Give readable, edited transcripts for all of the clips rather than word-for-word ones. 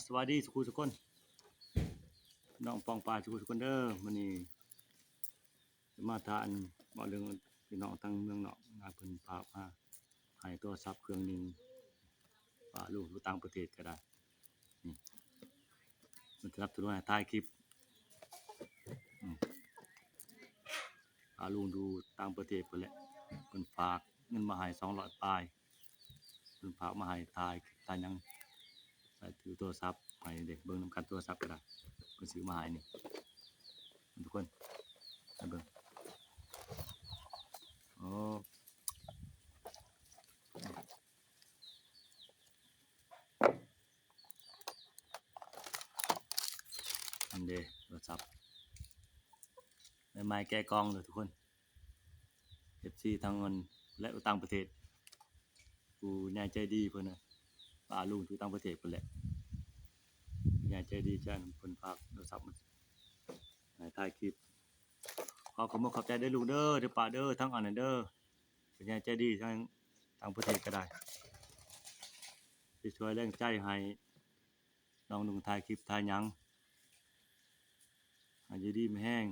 สวัสดีทุกคนน้องปองปลาทุกคนเด้อมื้อนี้มาทานบ่เรื่องพี่น้องทั้งเมืองนอกงานเพิ่นฝากมาให้โทรศัพท์เครื่องหนึงฝากลูกอยู่ต่างประเทศก็ได้นี่มันสนับสนุนให้ถ่ายคลิปอืมพาลุงดูต่างประเทศพุ่นแหละเพิ่นฝากเงินมาให้200ปลายเพิ่นฝากมาให้ถ่ายหยังใส่ถือโทรศัพท์ให้เด็กเบิ่งนำกันโทรศัพท์ก็ได้เพิ่นซื้อมาให้นี่ทุกคนมาเบิ่งโอ้ อันเดโทรศัพท์ไม้แก้กล้องเลยทุกคน FC ทั้งเงินและต่างประเทศกูใหญ่ใจดีเพิ่นน่ะป้าลุงที่ต่างประเทศเพิ่นแหละใหญ่ใจดีจังเพิ่นฝากโทรศัพท์มาให้ถ่ายคลิปขอบคุณขอบใจเด้อลุงเด้อเด้อป้าเด้อทั้งอันนั้นเด้อเป็นใหญ่ใจดีทั้งต่างประเทศก็ได้ที่ช่วยแรงใจให้น้องลุงถ่ายคลิปถ่ายหยังให้อยู่ดีมีแรง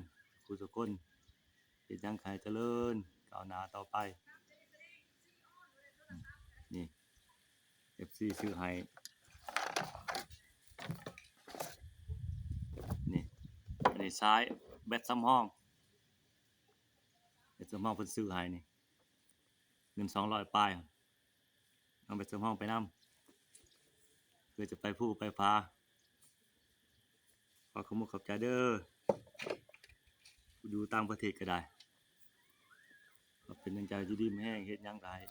ผู้ทุกคนเฮ็ดหยังให้เจริญก้าวหน้าต่อไปนี่ FC ซื้อให้นี่อันนี้ซ้ายแบตสำรองแบตสำรองเพิ่นซื้อให้นี่เงิน200ปลายเอาแบตสำรองไปนำเพื่อจะไปภูไปผาขอบคุณขอบใจเด้ออยู่ต่างประเทศก็ได้ก็เป็นจังใจอยู่ดีมีแรงเฮ็ดหยังก็ให้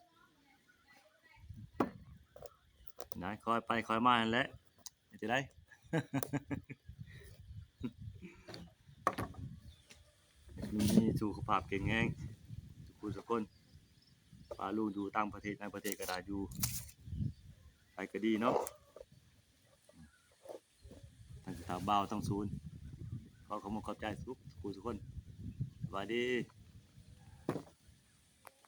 นะคอยไปคอยมานั่นแหละเฮ็ดจั่งใด ลุงมีสุขภาพแข็งแรงทุกผู้ทุกคนป้าลุงอยู่ต่างประเทศในประเทศก็ได้อยู่ไปก็ดีเนาะทั้งสาวบ่าวทั้งศูนย์ขอขอบคุณขอบใจทุกผู้ทุกคนสวัสดี